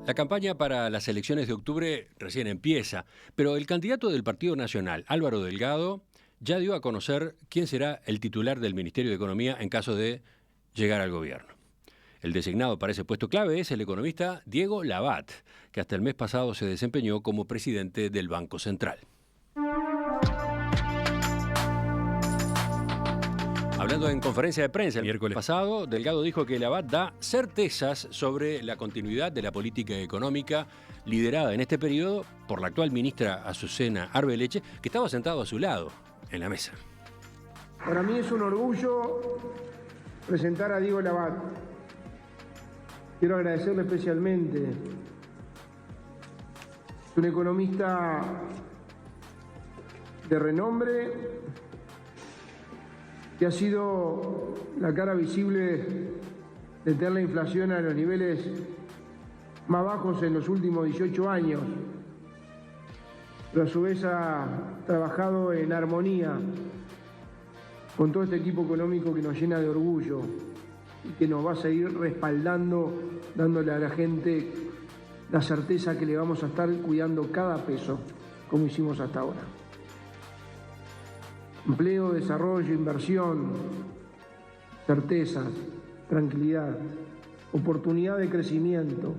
La campaña para las elecciones de octubre recién empieza, pero el candidato del Partido Nacional, Álvaro Delgado, ya dio a conocer quién será el titular del Ministerio de Economía en caso de llegar al gobierno. El designado para ese puesto clave es el economista Diego Labat, que hasta el mes pasado se desempeñó como presidente del Banco Central. Hablando en conferencia de prensa el miércoles pasado, Delgado dijo que Labat da certezas sobre la continuidad de la política económica liderada en este periodo por la actual ministra Azucena Arbeleche, que estaba sentado a su lado en la mesa. Para mí es un orgullo presentar a Diego Labat. Quiero agradecerle especialmente. Es un economista de renombre, que ha sido la cara visible de tener la inflación a los niveles más bajos en los últimos 18 años, pero a su vez ha trabajado en armonía con todo este equipo económico que nos llena de orgullo y que nos va a seguir respaldando, dándole a la gente la certeza que le vamos a estar cuidando cada peso, como hicimos hasta ahora. Empleo, desarrollo, inversión, certezas, tranquilidad, oportunidad de crecimiento.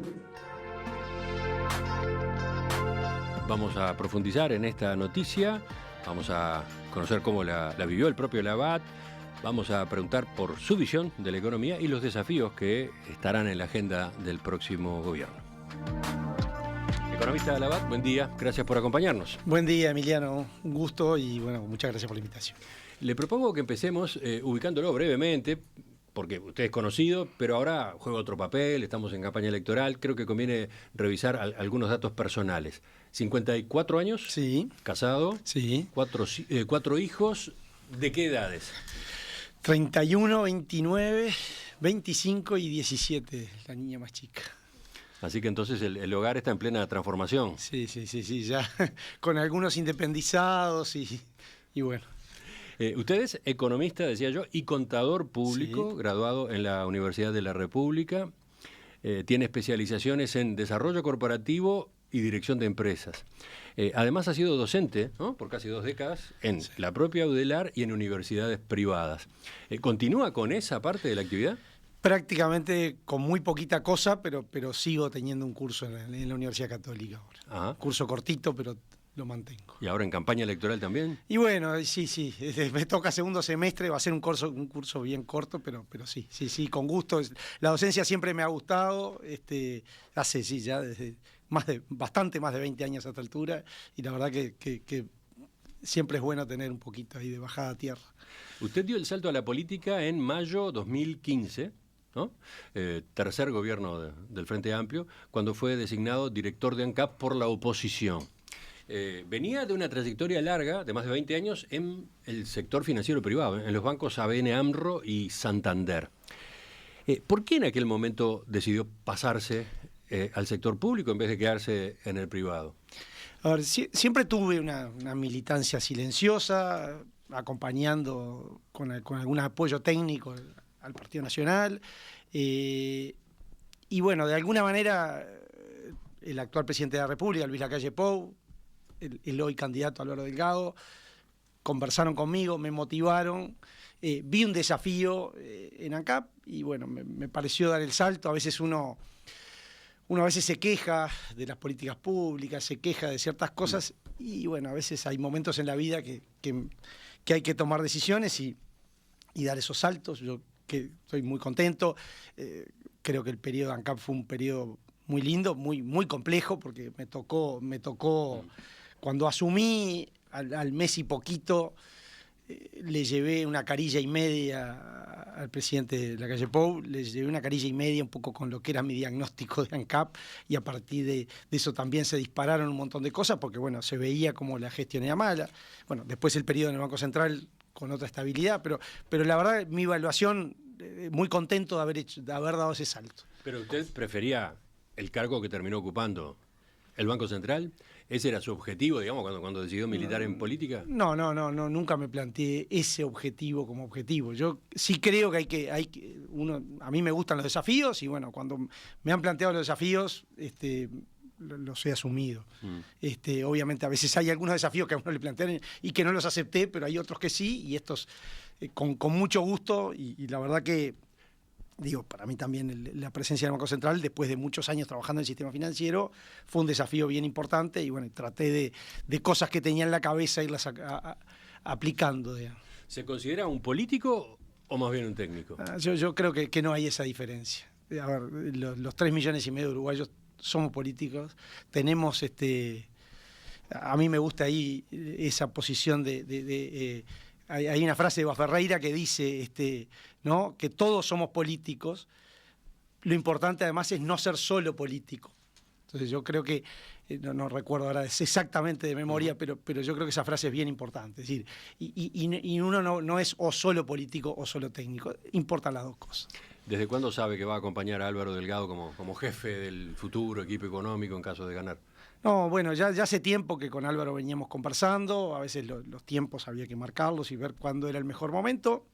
Vamos a profundizar en esta noticia, vamos a conocer cómo la vivió el propio Labat, vamos a preguntar por su visión de la economía y los desafíos que estarán en la agenda del próximo gobierno. Economista Labat, buen día, gracias por acompañarnos. Buen día, Emiliano, un gusto y bueno, muchas gracias por la invitación. Le propongo que empecemos ubicándolo brevemente, porque usted es conocido, pero ahora juega otro papel, estamos en campaña electoral, creo que conviene revisar algunos datos personales. 54 años, sí, casado, sí, cuatro hijos, ¿de qué edades? 31, 29, 25 y 17, la niña más chica. Así que entonces el hogar está en plena transformación. Sí, ya con algunos independizados y bueno. Usted es economista, decía yo, y contador público, sí, graduado en la Universidad de la República. Tiene especializaciones en desarrollo corporativo y dirección de empresas. Además ha sido docente, ¿no?, por casi 2 décadas en la propia UDELAR y en universidades privadas. ¿Continúa con esa parte de la actividad? Prácticamente con muy poquita cosa, pero sigo teniendo un curso en la Universidad Católica ahora. Ajá. Curso cortito, pero lo mantengo. ¿Y ahora en campaña electoral también? Y bueno, sí, me toca segundo semestre, va a ser un curso bien corto, pero sí, con gusto. La docencia siempre me ha gustado, hace ya desde bastante más de 20 años a esta altura, y la verdad que siempre es bueno tener un poquito ahí de bajada a tierra. Usted dio el salto a la política en mayo 2015, ¿no? Tercer gobierno del Frente Amplio, cuando fue designado director de ANCAP por la oposición. Venía de una trayectoria larga, de más de 20 años, en el sector financiero privado, en los bancos ABN AMRO y Santander. ¿Por qué en aquel momento decidió pasarse al sector público en vez de quedarse en el privado? A ver, siempre tuve una militancia silenciosa, acompañando con algún apoyo técnico al Partido Nacional. Y bueno, de alguna manera, el actual presidente de la República, Luis Lacalle Pou, el hoy candidato Álvaro Delgado, conversaron conmigo, me motivaron, vi un desafío en ANCAP y bueno, me pareció dar el salto. A veces uno a veces se queja de las políticas públicas, se queja de ciertas cosas y bueno, a veces hay momentos en la vida que hay que tomar decisiones y dar esos saltos. Yo que estoy muy contento, creo que el periodo de ANCAP fue un periodo muy lindo, muy complejo, porque me tocó cuando asumí al mes y poquito, le llevé una carilla y media al presidente Lacalle Pou, le llevé una carilla y media un poco con lo que era mi diagnóstico de ANCAP, y a partir de eso también se dispararon un montón de cosas, porque bueno, se veía como la gestión era mala. Bueno, después el periodo en el Banco Central con otra estabilidad, pero la verdad mi evaluación, muy contento de haber dado ese salto. Pero usted prefería el cargo que terminó ocupando ¿El Banco Central? ¿Ese era su objetivo, digamos, cuando decidió militar en política? No, nunca me planteé ese objetivo como objetivo. Yo sí creo que a mí me gustan los desafíos y bueno, cuando me han planteado los desafíos, los he asumido. Obviamente a veces hay algunos desafíos que a uno le plantean y que no los acepté, pero hay otros que sí, y estos con mucho gusto, y la verdad que, digo, para mí también la presencia del Banco Central, después de muchos años trabajando en el sistema financiero, fue un desafío bien importante, y bueno, traté de cosas que tenía en la cabeza irlas aplicando. Digamos. ¿Se considera un político o más bien un técnico? Yo creo que no hay esa diferencia. A ver, los 3,5 millones de uruguayos somos políticos, tenemos, a mí me gusta ahí esa posición hay una frase de Eva Ferreira que dice, ¿no?, que todos somos políticos, lo importante además es no ser solo político. Entonces yo creo que, no recuerdo ahora exactamente de memoria, pero yo creo que esa frase es bien importante. Es decir, y uno no es o solo político o solo técnico, importan las dos cosas. ¿Desde cuándo sabe que va a acompañar a Álvaro Delgado como jefe del futuro equipo económico en caso de ganar? No, bueno, ya hace tiempo que con Álvaro veníamos conversando, a veces los tiempos había que marcarlos y ver cuándo era el mejor momento.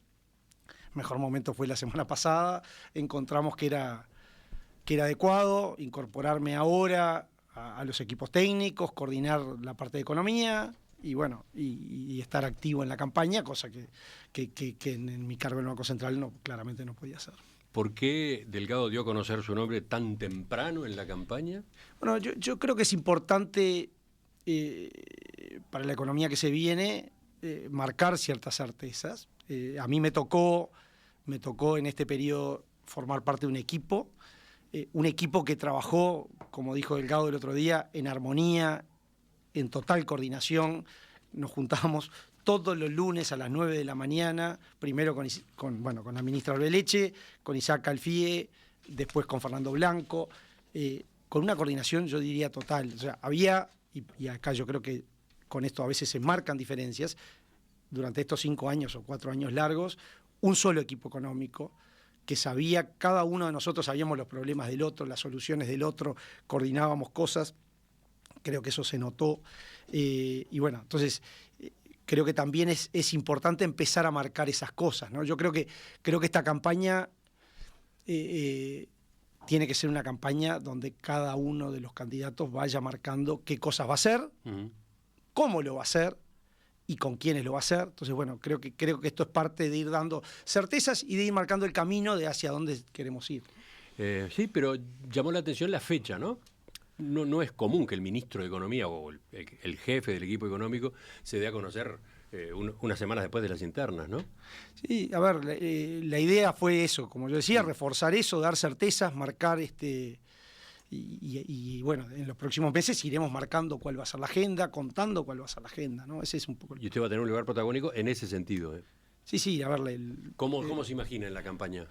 El mejor momento fue la semana pasada, encontramos que era adecuado incorporarme ahora a los equipos técnicos, coordinar la parte de economía y bueno, y estar activo en la campaña, cosa que en mi cargo en el Banco Central claramente no podía hacer. ¿Por qué Delgado dio a conocer su nombre tan temprano en la campaña? Bueno, yo creo que es importante para la economía que se viene marcar ciertas certezas. A mí me tocó en este periodo formar parte de un equipo que trabajó, como dijo Delgado el otro día, en armonía, en total coordinación. Nos juntábamos todos los lunes a las 9 de la mañana, primero con la ministra Orbeleche, con Isaac Alfie, después con Fernando Blanco, con una coordinación, yo diría, total. O sea, había, y acá yo creo que con esto a veces se marcan diferencias, durante estos 5 años o 4 años largos, un solo equipo económico, que sabía, cada uno de nosotros sabíamos los problemas del otro, las soluciones del otro, coordinábamos cosas, creo que eso se notó, y bueno, entonces creo que también es importante empezar a marcar esas cosas, ¿no? Yo creo que esta campaña tiene que ser una campaña donde cada uno de los candidatos vaya marcando qué cosas va a hacer, cómo lo va a hacer y con quiénes lo va a hacer. Entonces, bueno, creo que esto es parte de ir dando certezas y de ir marcando el camino de hacia dónde queremos ir. Sí, pero llamó la atención la fecha, ¿no? No es común que el ministro de Economía o el jefe del equipo económico se dé a conocer unas semanas después de las internas, ¿no? Sí, a ver, la idea fue eso, como yo decía, reforzar eso, dar certezas, marcar y bueno, en los próximos meses iremos marcando cuál va a ser la agenda, contando cuál va a ser la agenda, ¿no? Ese es un poco Y usted va a tener un lugar protagónico en ese sentido, ¿eh? Sí, a ver... ¿Cómo se imagina en la campaña?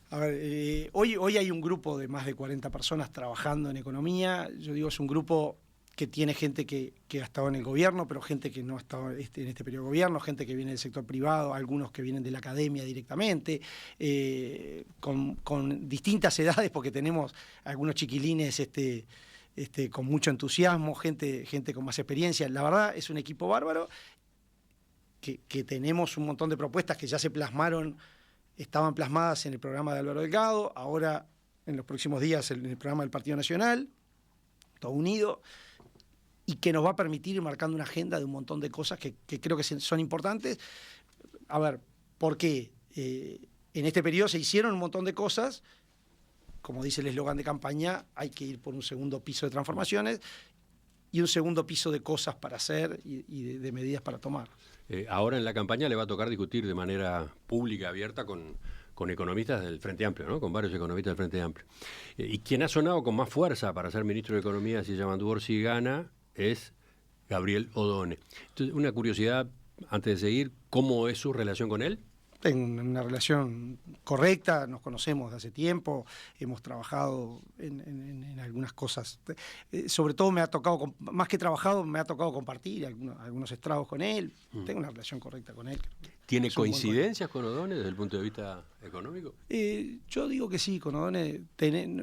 A ver, hoy hay un grupo de más de 40 personas trabajando en economía. Yo digo, es un grupo que tiene gente que ha estado en el gobierno, pero gente que no ha estado en este periodo de gobierno, gente que viene del sector privado, algunos que vienen de la academia directamente, con distintas edades, porque tenemos algunos chiquilines con mucho entusiasmo, gente con más experiencia. La verdad, es un equipo bárbaro, que tenemos un montón de propuestas que ya se plasmaron, estaban plasmadas en el programa de Álvaro Delgado, ahora en los próximos días en el programa del Partido Nacional, todo unido, y que nos va a permitir ir marcando una agenda de un montón de cosas que creo que son importantes. A ver, ¿por qué? En este periodo se hicieron un montón de cosas, como dice el eslogan de campaña, hay que ir por un segundo piso de transformaciones y un segundo piso de cosas para hacer y de medidas para tomar. Ahora en la campaña le va a tocar discutir de manera pública, abierta, con economistas del Frente Amplio, ¿no? Con varios economistas del Frente Amplio. Y quien ha sonado con más fuerza para ser ministro de Economía, si Yamandu Orsi gana, es Gabriel Odone. Entonces, una curiosidad, antes de seguir, ¿cómo es su relación con él? tengo una relación correcta, nos conocemos de hace tiempo, hemos trabajado en algunas cosas. Sobre todo me ha tocado, más que trabajado, me ha tocado compartir algunos estragos con él. Tengo una relación correcta con él. ¿Tiene coincidencias con O'Donnell desde el punto de vista económico? Yo digo que sí, con O'Donnell,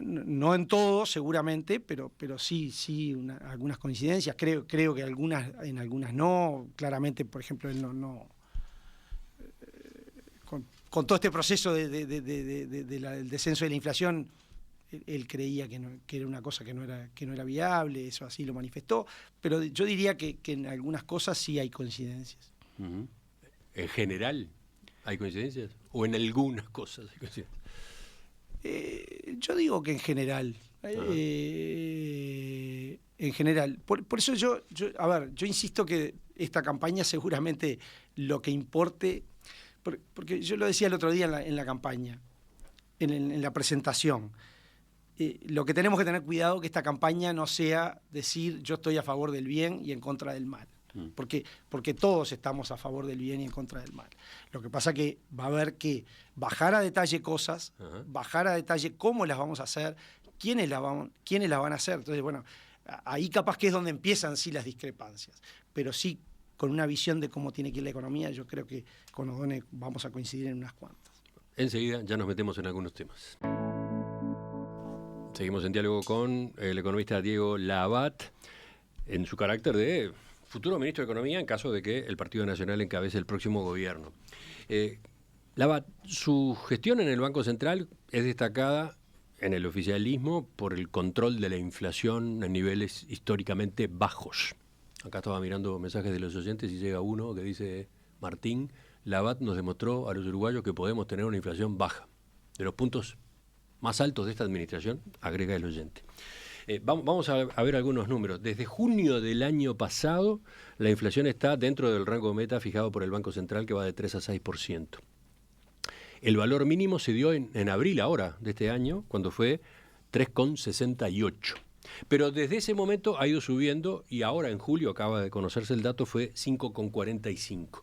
no en todo seguramente, pero sí algunas coincidencias. Creo que en algunas no. Claramente, por ejemplo, él no con todo este proceso del descenso de la inflación, él creía que era una cosa que no era viable, eso así lo manifestó, pero yo diría que en algunas cosas sí hay coincidencias. Uh-huh. ¿En general hay coincidencias? ¿O en algunas cosas hay coincidencias? Yo digo que en general. En general. Por eso yo insisto que esta campaña seguramente lo que importe, porque yo lo decía el otro día en la campaña, en la presentación, lo que tenemos que tener cuidado es que esta campaña no sea decir yo estoy a favor del bien y en contra del mal, porque todos estamos a favor del bien y en contra del mal. Lo que pasa que va a haber que bajar a detalle cosas, bajar a detalle cómo las vamos a hacer, quiénes las van a hacer. Entonces, bueno, ahí capaz que es donde empiezan sí las discrepancias, pero sí con una visión de cómo tiene que ir la economía, yo creo que con O'Donnell vamos a coincidir en unas cuantas. Enseguida ya nos metemos en algunos temas. Seguimos en diálogo con el economista Diego Labat, en su carácter de futuro ministro de Economía en caso de que el Partido Nacional encabece el próximo gobierno. Labat, su gestión en el Banco Central es destacada en el oficialismo por el control de la inflación a niveles históricamente bajos. Acá estaba mirando mensajes de los oyentes y llega uno que dice: Martín, Labat nos demostró a los uruguayos que podemos tener una inflación baja. De los puntos más altos de esta administración, agrega el oyente. Vamos a ver algunos números. Desde junio del año pasado, la inflación está dentro del rango meta fijado por el Banco Central, que va de 3 a 6%. El valor mínimo se dio en abril ahora de este año, cuando fue 3,68. Pero desde ese momento ha ido subiendo y ahora en julio, acaba de conocerse el dato, fue 5,45.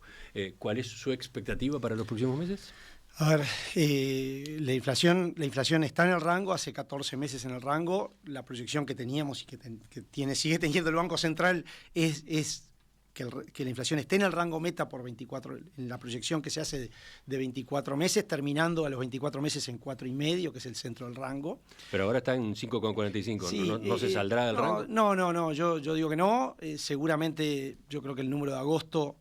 ¿Cuál es su expectativa para los próximos meses? A ver, la inflación está en el rango, hace 14 meses en el rango. La proyección que teníamos y sigue teniendo el Banco Central es que la inflación esté en el rango meta por 24, en la proyección que se hace de 24 meses, terminando a los 24 meses en 4,5, que es el centro del rango. Pero ahora está en 5,45, sí, ¿no se saldrá del rango? No, yo digo que no. Seguramente, yo creo que el número de agosto,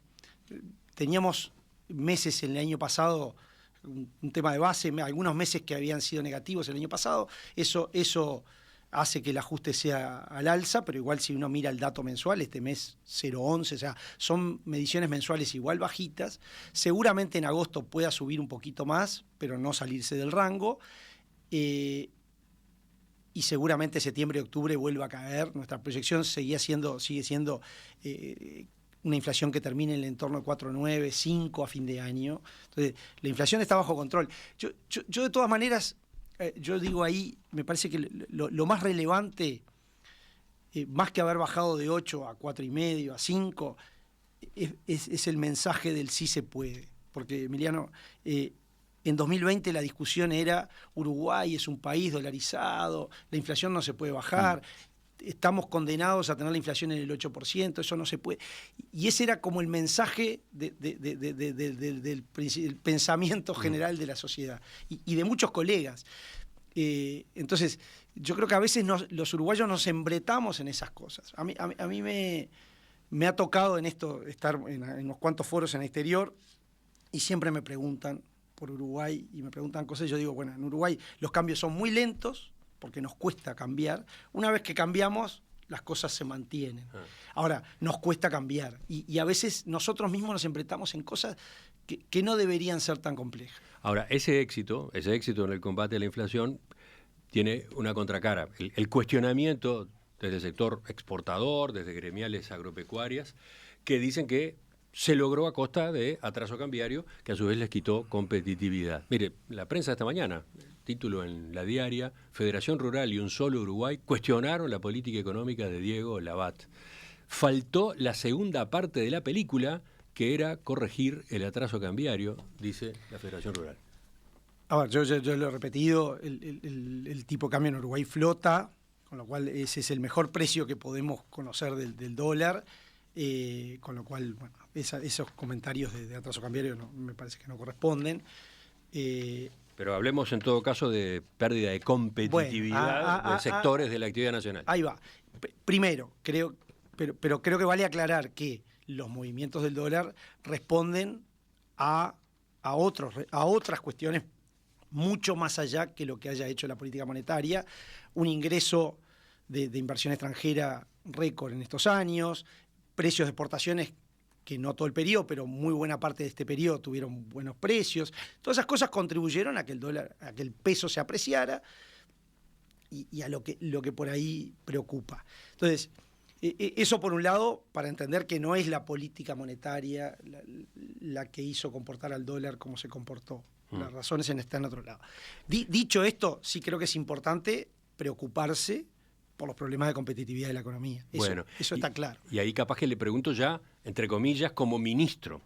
teníamos meses en el año pasado, un tema de base, algunos meses que habían sido negativos el año pasado, eso hace que el ajuste sea al alza, pero igual si uno mira el dato mensual, este mes 0,11, o sea, son mediciones mensuales igual bajitas. Seguramente en agosto pueda subir un poquito más, pero no salirse del rango. Y seguramente septiembre y octubre vuelva a caer. Nuestra proyección sigue siendo una inflación que termine en el entorno de 4,9, 5 a fin de año. Entonces, la inflación está bajo control. Yo de todas maneras, yo digo ahí, me parece que lo más relevante, más que haber bajado de 8 a 4,5, a 5, es el mensaje del sí se puede. Porque, Emiliano, en 2020 la discusión era: Uruguay es un país dolarizado, la inflación no se puede bajar, estamos condenados a tener la inflación en el 8%, eso no se puede. Y ese era como el mensaje del pensamiento general de la sociedad y de muchos colegas. Entonces, yo creo que a veces los uruguayos nos embretamos en esas cosas. A mí me ha tocado en esto estar en unos cuantos foros en el exterior y siempre me preguntan por Uruguay y me preguntan cosas y yo digo, bueno, en Uruguay los cambios son muy lentos, porque nos cuesta cambiar. Una vez que cambiamos, las cosas se mantienen. Ahora, nos cuesta cambiar. Y a veces nosotros mismos nos embretamos en cosas que no deberían ser tan complejas. Ahora, ese éxito en el combate a la inflación tiene una contracara. El cuestionamiento desde el sector exportador, desde gremiales agropecuarias, que dicen que se logró a costa de atraso cambiario, que a su vez les quitó competitividad. Mire, la prensa esta mañana, título en La Diaria: Federación Rural y un solo Uruguay cuestionaron la política económica de Diego Labat. Faltó la segunda parte de la película que era corregir el atraso cambiario, dice la Federación Rural. A ver, yo lo he repetido, el tipo de cambio en Uruguay flota, con lo cual ese es el mejor precio que podemos conocer del dólar, con lo cual, bueno, esos comentarios de atraso cambiario me parece que no corresponden. Pero hablemos en todo caso de pérdida de competitividad de sectores de la actividad nacional. Ahí va. Primero, creo que vale aclarar que los movimientos del dólar responden a otras cuestiones mucho más allá que lo que haya hecho la política monetaria, un ingreso de inversión extranjera récord en estos años, precios de exportaciones que no todo el periodo, pero muy buena parte de este periodo tuvieron buenos precios. Todas esas cosas contribuyeron a que el peso se apreciara y a lo que por ahí preocupa. Entonces, eso por un lado, para entender que no es la política monetaria la que hizo comportar al dólar como se comportó. Las razones están en otro lado. Dicho esto, sí creo que es importante preocuparse por los problemas de competitividad de la economía. Eso está claro. Y ahí capaz que le pregunto ya, entre comillas, como ministro.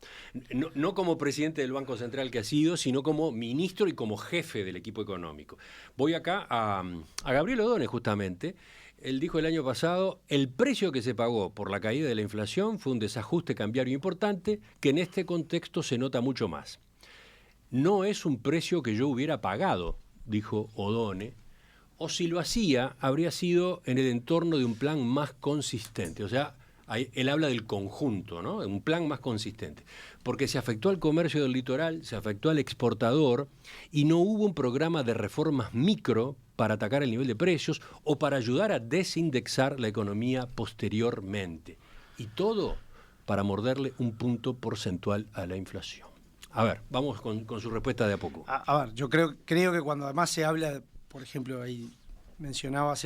No como presidente del Banco Central que ha sido, sino como ministro y como jefe del equipo económico. Voy acá a Gabriel Odone, justamente. Él dijo el año pasado, el precio que se pagó por la caída de la inflación fue un desajuste cambiario importante que en este contexto se nota mucho más. No es un precio que yo hubiera pagado, dijo Odone, o si lo hacía, habría sido en el entorno de un plan más consistente. O sea, él habla del conjunto, ¿no? De un plan más consistente. Porque se afectó al comercio del litoral, se afectó al exportador y no hubo un programa de reformas micro para atacar el nivel de precios o para ayudar a desindexar la economía posteriormente. Y todo para morderle un punto porcentual a la inflación. A ver, vamos con su respuesta de a poco. A ver, yo creo que cuando además se habla, por ejemplo, ahí mencionabas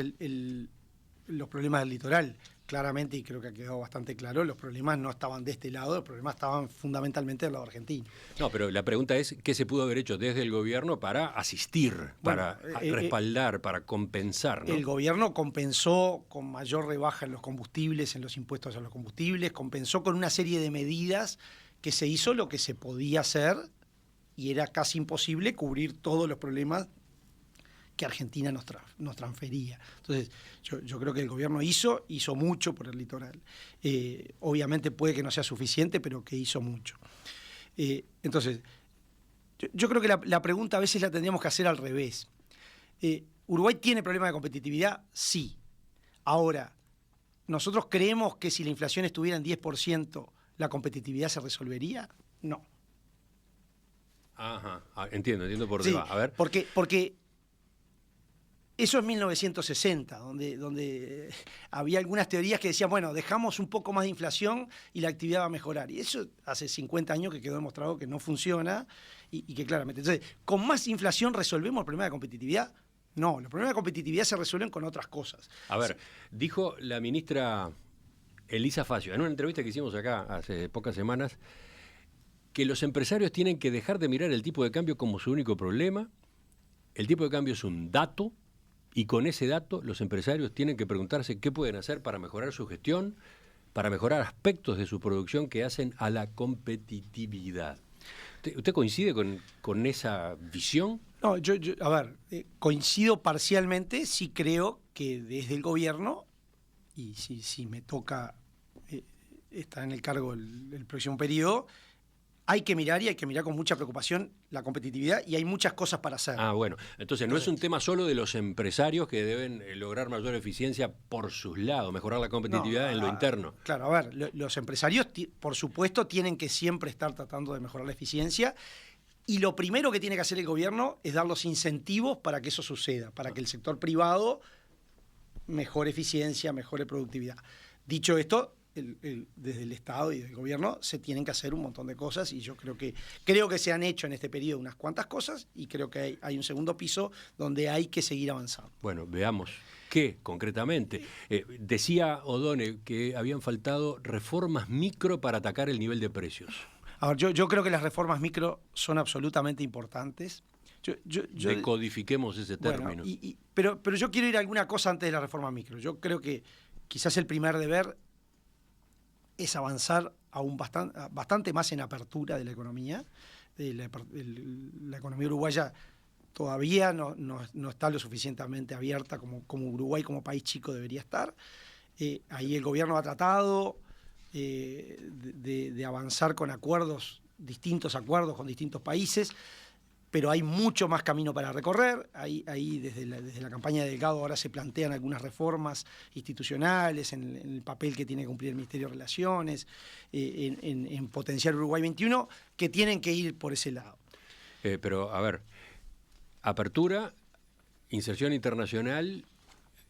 los problemas del litoral, claramente, y creo que ha quedado bastante claro, los problemas no estaban de este lado, los problemas estaban fundamentalmente del lado argentino. No, pero la pregunta es, ¿qué se pudo haber hecho desde el gobierno para asistir, para respaldar, para compensar, ¿no? El gobierno compensó con mayor rebaja en los combustibles, en los impuestos a los combustibles, compensó con una serie de medidas que se hizo lo que se podía hacer y era casi imposible cubrir todos los problemas que Argentina nos transfería. Entonces, yo creo que el gobierno hizo mucho por el litoral. Obviamente puede que no sea suficiente, pero que hizo mucho. Entonces, yo creo que la pregunta a veces la tendríamos que hacer al revés. ¿Uruguay tiene problemas de competitividad? Sí. Ahora, ¿nosotros creemos que si la inflación estuviera en 10%, la competitividad se resolvería? No. Ajá, entiendo por dónde va. A ver. Porque eso es 1960, donde había algunas teorías que decían, bueno, dejamos un poco más de inflación y la actividad va a mejorar. Y eso hace 50 años que quedó demostrado que no funciona y que claramente. Entonces, ¿con más inflación resolvemos el problema de competitividad? No, los problemas de competitividad se resuelven con otras cosas. A ver, dijo la ministra Elisa Facio, en una entrevista que hicimos acá hace pocas semanas, que los empresarios tienen que dejar de mirar el tipo de cambio como su único problema. El tipo de cambio es un dato y con ese dato los empresarios tienen que preguntarse qué pueden hacer para mejorar su gestión, para mejorar aspectos de su producción que hacen a la competitividad. ¿Usted coincide con esa visión? No, a ver, coincido parcialmente, sí creo que desde el gobierno, y si me toca estar en el cargo el próximo periodo, hay que mirar con mucha preocupación la competitividad y hay muchas cosas para hacer. Ah, bueno. Entonces no es un tema solo de los empresarios que deben lograr mayor eficiencia por sus lados, mejorar la competitividad en lo interno. Claro, a ver, los empresarios, por supuesto, tienen que siempre estar tratando de mejorar la eficiencia y lo primero que tiene que hacer el gobierno es dar los incentivos para que eso suceda, para que el sector privado mejore eficiencia, mejore productividad. Dicho esto, desde el Estado y del gobierno se tienen que hacer un montón de cosas y yo creo que se han hecho en este periodo unas cuantas cosas y creo que hay un segundo piso donde hay que seguir avanzando. Bueno, veamos qué concretamente. Decía Odone que habían faltado reformas micro para atacar el nivel de precios. A ver, yo creo que las reformas micro son absolutamente importantes. Decodifiquemos ese término. Pero yo quiero ir a alguna cosa antes de la reforma micro. Yo creo que quizás el primer deber es avanzar aún bastante más en apertura de la economía. La economía uruguaya todavía no está lo suficientemente abierta como Uruguay como país chico debería estar. Ahí el gobierno ha tratado de avanzar con distintos acuerdos con distintos países, pero hay mucho más camino para recorrer. Ahí desde la campaña de Delgado ahora se plantean algunas reformas institucionales en el papel que tiene que cumplir el Ministerio de Relaciones, en potenciar Uruguay 21, que tienen que ir por ese lado. Pero, a ver, apertura, inserción internacional,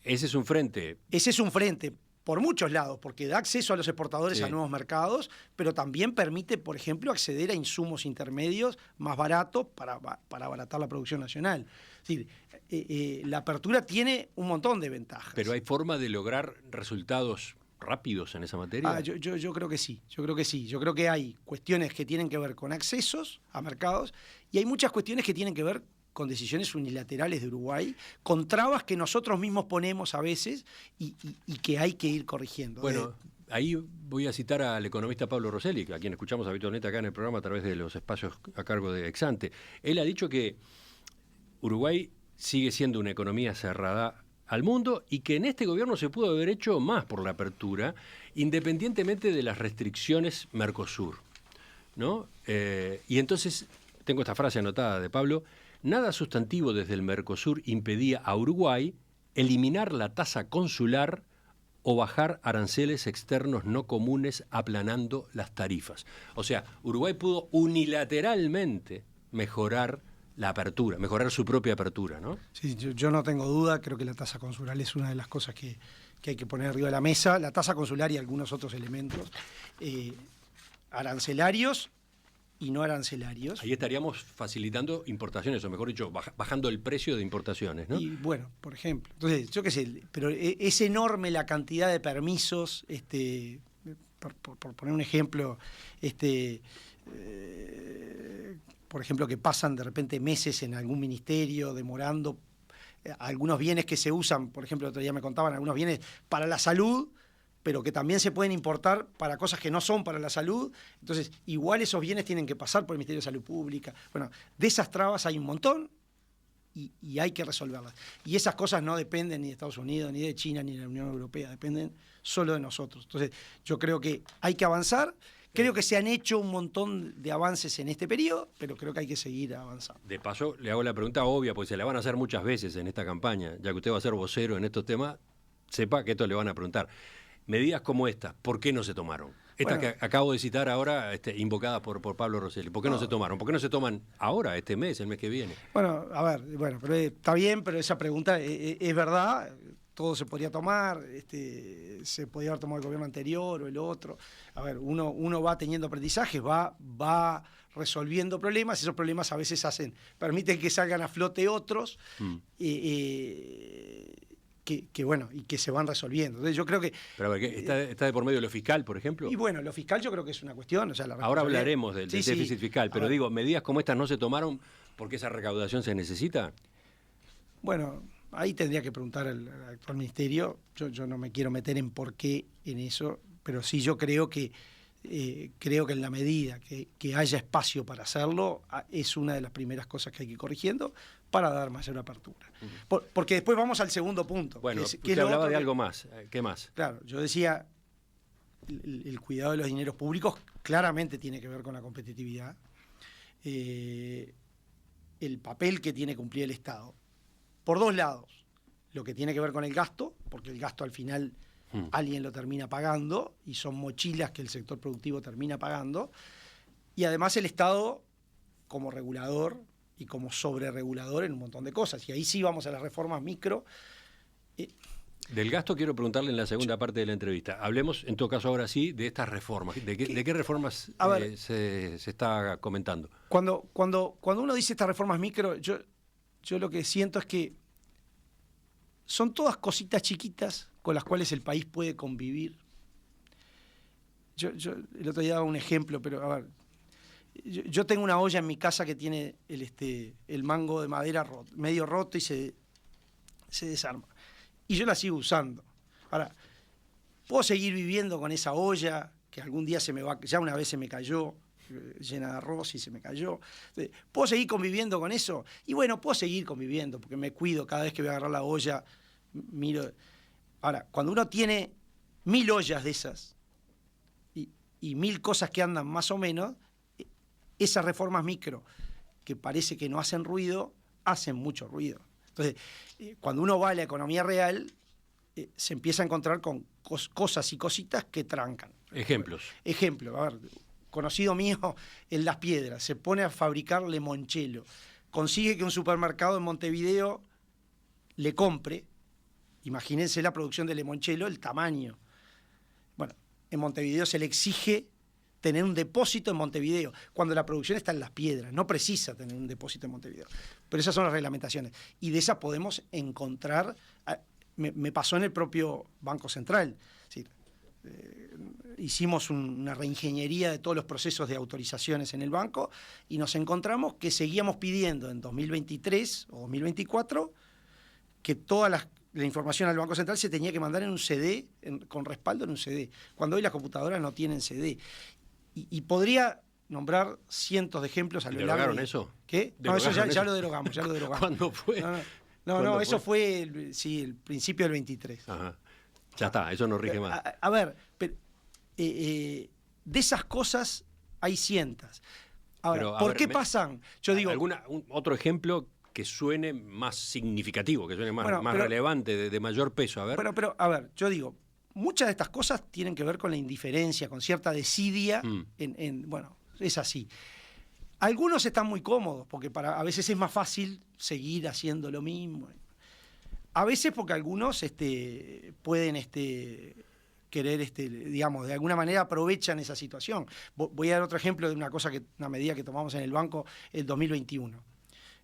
ese es un frente. Ese es un frente por muchos lados, porque da acceso a los exportadores a nuevos mercados, pero también permite, por ejemplo, acceder a insumos intermedios más baratos para abaratar la producción nacional. Es decir, la apertura tiene un montón de ventajas. ¿Pero hay forma de lograr resultados rápidos en esa materia? Yo creo que sí, yo creo que hay cuestiones que tienen que ver con accesos a mercados y hay muchas cuestiones que tienen que ver con decisiones unilaterales de Uruguay, con trabas que nosotros mismos ponemos a veces y que hay que ir corrigiendo. Bueno, ahí voy a citar al economista Pablo Rosselli, a quien escuchamos habitualmente acá en el programa a través de los espacios a cargo de Exante. Él ha dicho que Uruguay sigue siendo una economía cerrada al mundo y que en este gobierno se pudo haber hecho más por la apertura, independientemente de las restricciones Mercosur, ¿no? Y entonces, tengo esta frase anotada de Pablo: nada sustantivo desde el Mercosur impedía a Uruguay eliminar la tasa consular o bajar aranceles externos no comunes aplanando las tarifas. O sea, Uruguay pudo unilateralmente mejorar la apertura, mejorar su propia apertura, ¿no? Sí, yo no tengo duda, creo que la tasa consular es una de las cosas que hay que poner arriba de la mesa. La tasa consular y algunos otros elementos arancelarios y no arancelarios. Ahí estaríamos facilitando importaciones, o mejor dicho, bajando el precio de importaciones, ¿no? Y bueno, por ejemplo. Entonces, yo qué sé, pero es enorme la cantidad de permisos, por poner un ejemplo, por ejemplo, que pasan de repente meses en algún ministerio, demorando algunos bienes que se usan, por ejemplo, el otro día me contaban algunos bienes para la salud, pero que también se pueden importar para cosas que no son para la salud. Entonces, igual esos bienes tienen que pasar por el Ministerio de Salud Pública. Bueno, de esas trabas hay un montón y hay que resolverlas. Y esas cosas no dependen ni de Estados Unidos, ni de China, ni de la Unión Europea, dependen solo de nosotros. Entonces, yo creo que hay que avanzar. Creo que se han hecho un montón de avances en este periodo, pero creo que hay que seguir avanzando. De paso, le hago la pregunta obvia, porque se la van a hacer muchas veces en esta campaña. Ya que usted va a ser vocero en estos temas, sepa que esto le van a preguntar. Medidas como estas, ¿por qué no se tomaron? Estas que acabo de citar ahora, invocadas por Pablo Rosselli. ¿Por qué no se tomaron? ¿Por qué no se toman ahora, este mes, el mes que viene? Bueno, a ver, pero está bien, pero esa pregunta es verdad. Todo se podría tomar, se podría haber tomado el gobierno anterior o el otro. A ver, uno va teniendo aprendizajes, va resolviendo problemas, esos problemas a veces permiten que salgan a flote otros. Que bueno, y que se van resolviendo. Entonces yo creo que... Pero a ver, ¿está de por medio de lo fiscal, por ejemplo? Y bueno, lo fiscal yo creo que es una cuestión. O sea, ahora hablaremos del déficit fiscal, pero digo, medidas como estas no se tomaron porque esa recaudación se necesita. Bueno, ahí tendría que preguntar al actual ministerio. Yo no me quiero meter en por qué en eso, pero sí yo creo que en la medida que haya espacio para hacerlo, es una de las primeras cosas que hay que ir corrigiendo para dar mayor apertura. Porque después vamos al segundo punto. Bueno, usted hablaba de algo más. ¿Qué más? Claro, yo decía, el cuidado de los dineros públicos claramente tiene que ver con la competitividad. El papel que tiene que cumplir el Estado. Por dos lados. Lo que tiene que ver con el gasto, porque el gasto al final alguien lo termina pagando y son mochilas que el sector productivo termina pagando. Y además el Estado como regulador y como sobreregulador en un montón de cosas. Y ahí sí vamos a las reformas micro. Del gasto quiero preguntarle en la segunda parte de la entrevista. Hablemos, en todo caso, ahora sí, de estas reformas. ¿De qué reformas se está comentando? Cuando uno dice estas reformas micro, yo lo que siento es que son todas cositas chiquitas con las cuales el país puede convivir. Yo el otro día daba un ejemplo, pero a ver, yo tengo una olla en mi casa que tiene el mango de madera medio roto y se desarma. Y yo la sigo usando. Ahora, ¿puedo seguir viviendo con esa olla que algún día se me va, ya una vez se me cayó, llena de arroz y se me cayó. ¿Puedo seguir conviviendo con eso? Y bueno, puedo seguir conviviendo, porque me cuido cada vez que voy a agarrar la olla, miro. Ahora, cuando uno tiene 1000 ollas de esas y 1000 cosas que andan más o menos, esas reformas micro que parece que no hacen ruido, hacen mucho ruido. Entonces, cuando uno va a la economía real, se empieza a encontrar con cosas y cositas que trancan. Ejemplos. Ejemplo, a ver, conocido mío en Las Piedras, se pone a fabricar limoncello, consigue que un supermercado en Montevideo le compre. Imagínense la producción de limoncello, el tamaño. Bueno, en Montevideo se le exige tener un depósito en Montevideo, cuando la producción está en Las Piedras, no precisa tener un depósito en Montevideo. Pero esas son las reglamentaciones. Y de esas podemos encontrar, me pasó en el propio Banco Central. Es decir, hicimos una reingeniería de todos los procesos de autorizaciones en el banco y nos encontramos que seguíamos pidiendo en 2023 o 2024 que toda la información al Banco Central se tenía que mandar en un CD, con respaldo en un CD, cuando hoy las computadoras no tienen CD. Y podría nombrar cientos de ejemplos a lo largo. ¿Derogaron eso? ¿Qué? No, eso ya lo derogamos, ¿Cuándo fue? No, eso fue el principio del 23. Ajá. Ya está, eso no rige más. A ver, pero, de esas cosas hay cientos. Ahora, ¿por qué pasan? Yo digo... ¿Otro ejemplo que suene más significativo, que suene más relevante, de mayor peso? A ver. Pero, a ver, yo digo, muchas de estas cosas tienen que ver con la indiferencia, con cierta desidia. Bueno, es así. Algunos están muy cómodos, porque a veces es más fácil seguir haciendo lo mismo. A veces porque algunos pueden querer, digamos, de alguna manera aprovechan esa situación. Voy a dar otro ejemplo de una medida que tomamos en el banco el 2021.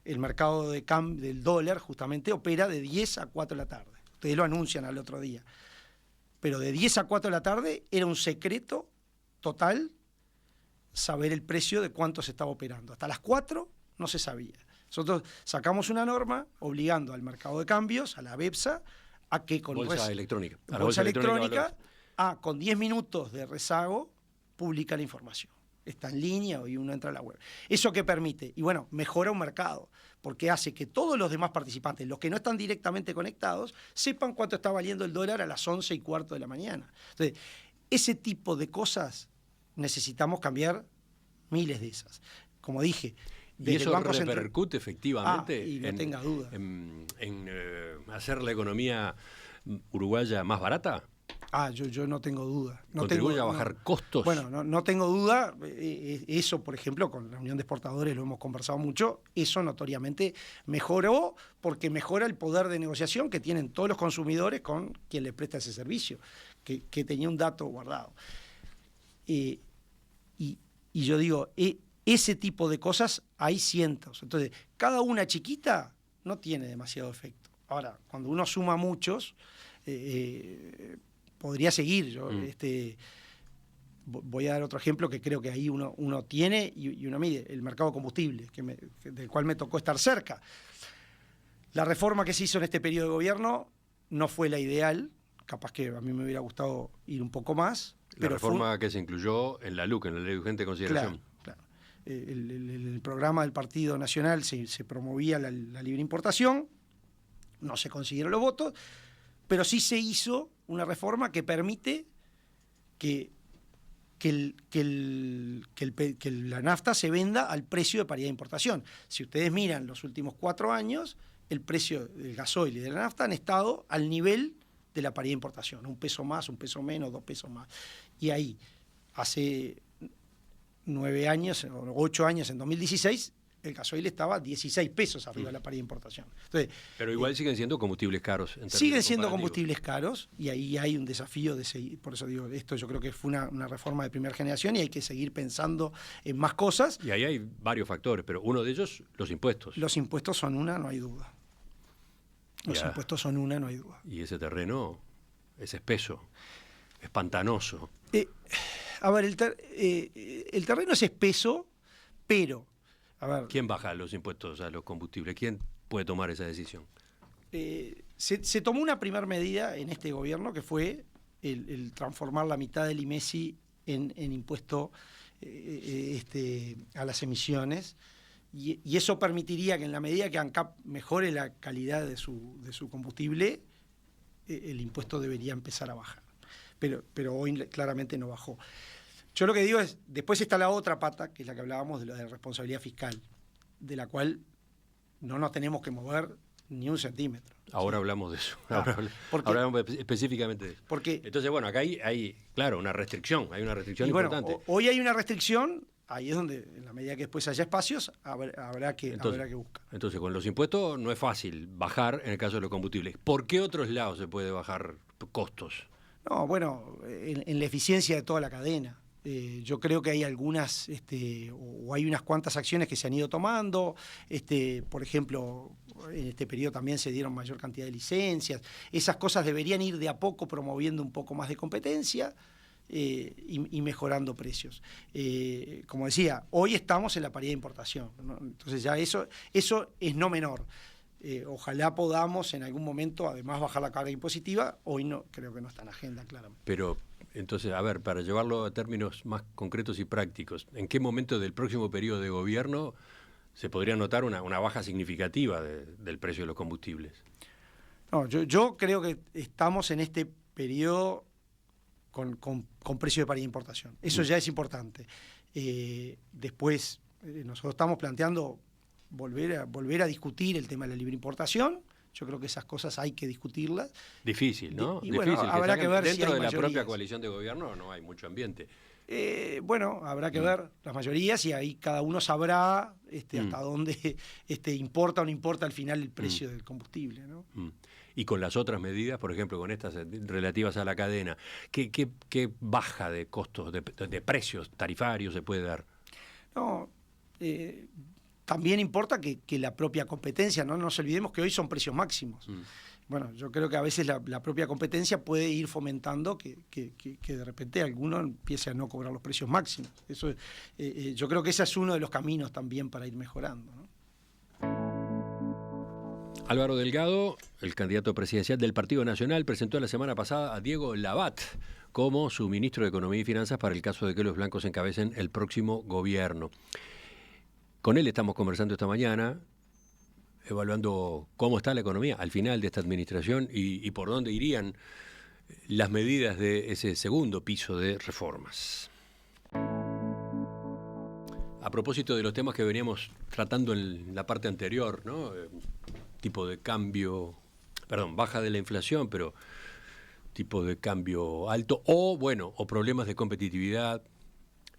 El mercado del dólar justamente opera de 10 a 4 de la tarde. Ustedes lo anuncian al otro día. Pero de 10 a 4 de la tarde era un secreto total saber el precio de cuánto se estaba operando. Hasta las 4 no se sabía. Nosotros sacamos una norma obligando al mercado de cambios, a la BEPSA, a que con bolsa electrónica, con 10 minutos de rezago, publica la información. Está en línea y uno entra a la web. ¿Eso qué permite? Y bueno, mejora un mercado, porque hace que todos los demás participantes, los que no están directamente conectados, sepan cuánto está valiendo el dólar a las 11:15 de la mañana. Entonces, ese tipo de cosas necesitamos cambiar miles de esas. Como dije, y eso repercute efectivamente y no tenga duda. en hacer la economía uruguaya más barata. Yo no tengo duda. ¿Contribuye a bajar costos? Bueno, no tengo duda. Eso, por ejemplo, con la Unión de Exportadores lo hemos conversado mucho. Eso notoriamente mejoró porque mejora el poder de negociación que tienen todos los consumidores con quien les presta ese servicio, que tenía un dato guardado. Y yo digo, ese tipo de cosas hay cientos. Entonces, cada una chiquita no tiene demasiado efecto. Ahora, cuando uno suma muchos... podría seguir. Yo voy a dar otro ejemplo que creo que ahí uno tiene y uno mide, el mercado de combustibles, del cual me tocó estar cerca. La reforma que se hizo en este periodo de gobierno no fue la ideal, capaz que a mí me hubiera gustado ir un poco más. La reforma que se incluyó en la LUC, en la Ley de Urgente Consideración. Claro. El programa del Partido Nacional se promovía la libre importación, no se consiguieron los votos, pero sí se hizo una reforma que permite que la nafta se venda al precio de paridad de importación. Si ustedes miran los últimos 4 años, el precio del gasoil y de la nafta han estado al nivel de la paridad de importación. 1 peso más, 1 peso menos, 2 pesos más. Y ahí, hace 9 años, o 8 años, en 2016... el gasoil estaba 16 pesos arriba de la paridad de importación. Entonces, pero igual siguen siendo combustibles caros. Siguen siendo combustibles caros y ahí hay un desafío de seguir. Por eso digo, esto yo creo que fue una reforma de primera generación y hay que seguir pensando en más cosas. Y ahí hay varios factores, pero uno de ellos, los impuestos. Los impuestos son una, no hay duda. Impuestos son una, no hay duda. Y ese terreno es espeso, es pantanoso. A ver, el terreno es espeso, pero... A ver, ¿quién baja los impuestos a los combustibles? ¿Quién puede tomar esa decisión? Se tomó una primera medida en este gobierno que fue el transformar la mitad del IMESI en impuesto a las emisiones. Y eso permitiría que en la medida que ANCAP mejore la calidad de su combustible, el impuesto debería empezar a bajar. Pero hoy claramente no bajó. Yo lo que digo es, después está la otra pata, que es la que hablábamos de la de responsabilidad fiscal, de la cual no nos tenemos que mover ni un centímetro. Ahora hablamos de eso. Claro, Ahora hablamos específicamente de eso. Porque, entonces, bueno, acá hay claro, una restricción. Hay una restricción importante. Hoy hay una restricción. Ahí es donde, en la medida que después haya espacios, habrá que buscar. Entonces, con los impuestos no es fácil bajar en el caso de los combustibles. ¿Por qué otros lados se puede bajar costos? No, bueno, en la eficiencia de toda la cadena. Yo creo que hay algunas, o hay unas cuantas acciones que se han ido tomando. Por ejemplo, en este periodo también se dieron mayor cantidad de licencias. Esas cosas deberían ir de a poco promoviendo un poco más de competencia. Y mejorando precios. Como decía, hoy estamos en la paridad de importación, ¿no? Entonces ya eso es no menor. Ojalá podamos en algún momento además bajar la carga impositiva. Hoy no, creo que no está en agenda, claramente. Pero entonces, a ver, para llevarlo a términos más concretos y prácticos, ¿en qué momento del próximo periodo de gobierno se podría notar una baja significativa del precio de los combustibles? No, yo creo que estamos en este periodo con precio de paridad de importación. Eso ya es importante. Después, nosotros estamos planteando volver a discutir el tema de la libre importación. Yo creo que esas cosas hay que discutirlas. Difícil, ¿no? Y difícil. bueno, habrá que ver dentro si hay de la mayorías. propia coalición de gobierno no hay mucho ambiente. Bueno, habrá que ver las mayorías y ahí cada uno sabrá hasta dónde importa o no importa al final el precio del combustible, ¿no? Y con las otras medidas, por ejemplo, con estas relativas a la cadena, ¿qué baja de costos, de precios tarifarios se puede dar? No, también importa que la propia competencia, no nos olvidemos que hoy son precios máximos. Bueno, yo creo que a veces la propia competencia puede ir fomentando que de repente alguno empiece a no cobrar los precios máximos. Eso, yo creo que ese es uno de los caminos también para ir mejorando, ¿no? Álvaro Delgado, el candidato presidencial del Partido Nacional, presentó la semana pasada a Diego Labat como su ministro de Economía y Finanzas para el caso de que los blancos encabecen el próximo gobierno. Con él estamos conversando esta mañana, evaluando cómo está la economía al final de esta administración y por dónde irían las medidas de ese segundo piso de reformas. A propósito de los temas que veníamos tratando en la parte anterior, ¿no? Tipo de cambio, baja de la inflación, pero tipo de cambio alto, o problemas de competitividad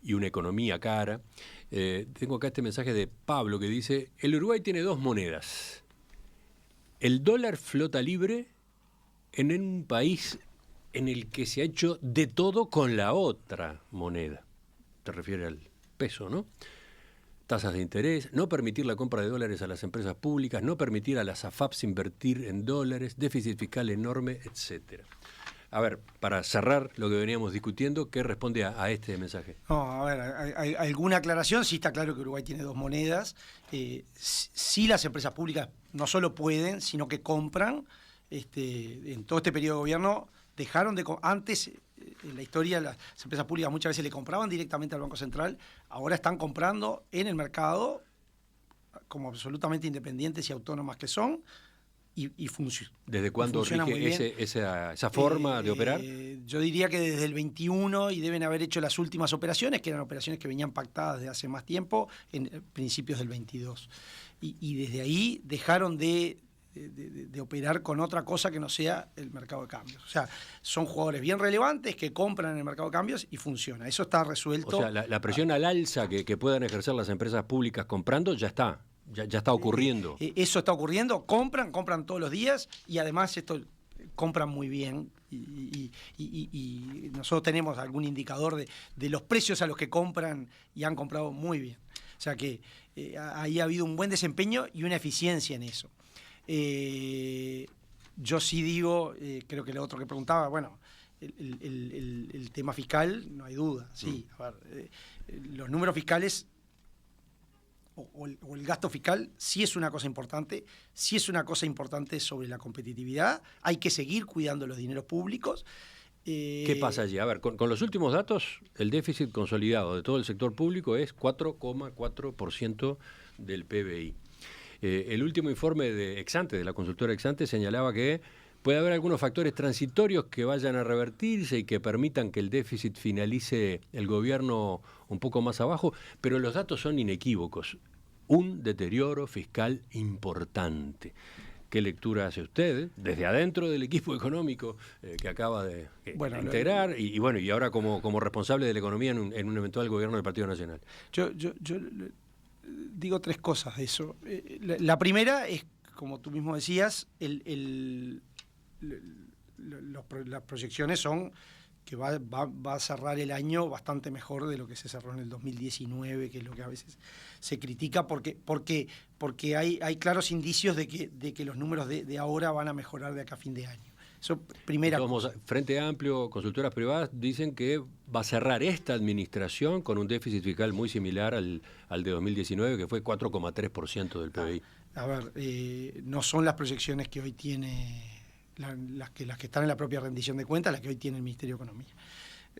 y una economía cara. Tengo acá este mensaje de Pablo que dice: el Uruguay tiene dos monedas. El dólar flota libre en un país en el que se ha hecho de todo con la otra moneda. Te refiere al peso, ¿no? Tasas de interés, no permitir la compra de dólares a las empresas públicas, no permitir a las AFAPs invertir en dólares, déficit fiscal enorme, etcétera. A ver, para cerrar lo que veníamos discutiendo, ¿qué responde a este mensaje? No, a ver, hay alguna aclaración. Sí está claro que Uruguay tiene dos monedas. Sí, las empresas públicas no solo pueden, sino que compran. En todo este periodo de gobierno dejaron de... Antes, en la historia, las empresas públicas muchas veces le compraban directamente al Banco Central. Ahora están comprando en el mercado, como absolutamente independientes y autónomas que son, y funciona. ¿Desde cuándo rige esa forma de operar? Yo diría que desde el 21, y deben haber hecho las últimas operaciones, que eran operaciones que venían pactadas desde hace más tiempo, en principios del 22. Y desde ahí dejaron de operar con otra cosa que no sea el mercado de cambios. O sea, son jugadores bien relevantes que compran en el mercado de cambios y funciona. Eso está resuelto. O sea, la presión al alza que puedan ejercer las empresas públicas comprando ya está. Ya está ocurriendo. Eso está ocurriendo. Compran todos los días y además esto compran muy bien. Y nosotros tenemos algún indicador de los precios a los que compran y han comprado muy bien. O sea que ahí ha habido un buen desempeño y una eficiencia en eso. Yo sí digo, creo que lo otro que preguntaba, bueno, el tema fiscal, no hay duda. Sí, a ver, los números fiscales o el gasto fiscal sí es una cosa importante, sobre la competitividad. Hay que seguir cuidando los dineros públicos. ¿Qué pasa allí? A ver, con los últimos datos, el déficit consolidado de todo el sector público es 4,4% del PBI. El último informe de Exante, de la consultora Exante, señalaba que puede haber algunos factores transitorios que vayan a revertirse y que permitan que el déficit finalice el gobierno un poco más abajo, pero los datos son inequívocos. Un deterioro fiscal importante. ¿Qué lectura hace usted desde adentro del equipo económico que acaba de integrar y ahora como responsable de la economía en un eventual gobierno del Partido Nacional? Yo digo tres cosas de eso. La primera es, como tú mismo decías, las proyecciones son que va a cerrar el año bastante mejor de lo que se cerró en el 2019, que es lo que a veces se critica, porque hay claros indicios de que los números de ahora van a mejorar de acá a fin de año. Eso, primera cosa. Frente Amplio, consultoras privadas dicen que va a cerrar esta administración con un déficit fiscal muy similar al de 2019, que fue 4,3% del PBI. A ver, no son las proyecciones que hoy tiene las que están en la propia rendición de cuentas, las que hoy tiene el Ministerio de Economía.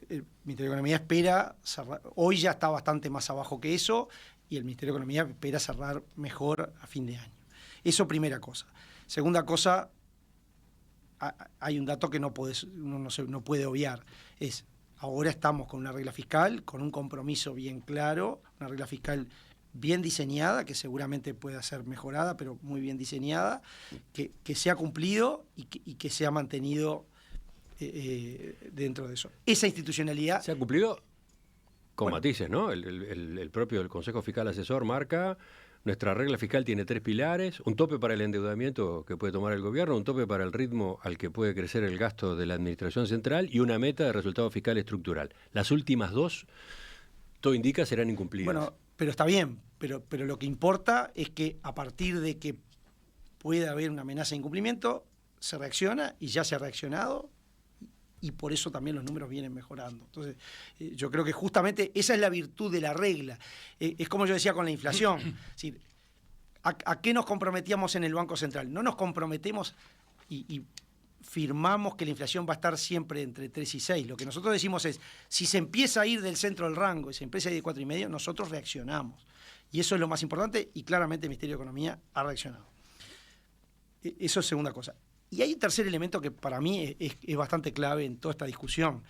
El Ministerio de Economía espera cerrar, hoy ya está bastante más abajo que eso, y el Ministerio de Economía espera cerrar mejor a fin de año. Eso, primera cosa. Segunda cosa, hay un dato que uno no puede obviar, es ahora estamos con una regla fiscal, con un compromiso bien claro, una regla fiscal bien diseñada, que seguramente pueda ser mejorada, pero muy bien diseñada, que se ha cumplido y que se ha mantenido dentro de eso. Esa institucionalidad... Se ha cumplido con matices, ¿no? El propio Consejo Fiscal Asesor marca: nuestra regla fiscal tiene 3 pilares, un tope para el endeudamiento que puede tomar el gobierno, un tope para el ritmo al que puede crecer el gasto de la administración central y una meta de resultado fiscal estructural. Las últimas dos, todo indica, serán incumplidas. Bueno, pero está bien, pero lo que importa es que a partir de que pueda haber una amenaza de incumplimiento, se reacciona, y ya se ha reaccionado, y por eso también los números vienen mejorando. Entonces, yo creo que justamente esa es la virtud de la regla. Es como yo decía con la inflación. Es decir, ¿a qué nos comprometíamos en el Banco Central? No nos comprometemos y firmamos que la inflación va a estar siempre entre 3 y 6. Lo que nosotros decimos es, si se empieza a ir del centro del rango y se empieza a ir de 4,5, nosotros reaccionamos. Y eso es lo más importante, y claramente el Ministerio de Economía ha reaccionado. Eso es segunda cosa. Y hay un tercer elemento que para mí es bastante clave en toda esta discusión,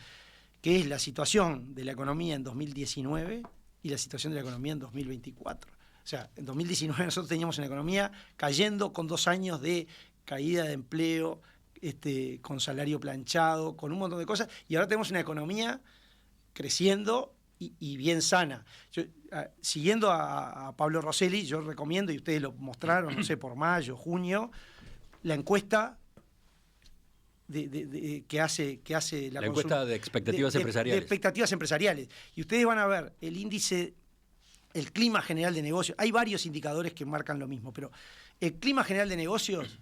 que es la situación de la economía en 2019 y la situación de la economía en 2024. O sea, en 2019 nosotros teníamos una economía cayendo con 2 años de caída de empleo, con salario planchado, con un montón de cosas, y ahora tenemos una economía creciendo y bien sana. Siguiendo a Pablo Rosselli, yo recomiendo, y ustedes lo mostraron, no sé, por mayo, junio, la encuesta que hace la encuesta de expectativas empresariales. De expectativas empresariales. Y ustedes van a ver el índice, el clima general de negocios. Hay varios indicadores que marcan lo mismo, pero el clima general de negocios,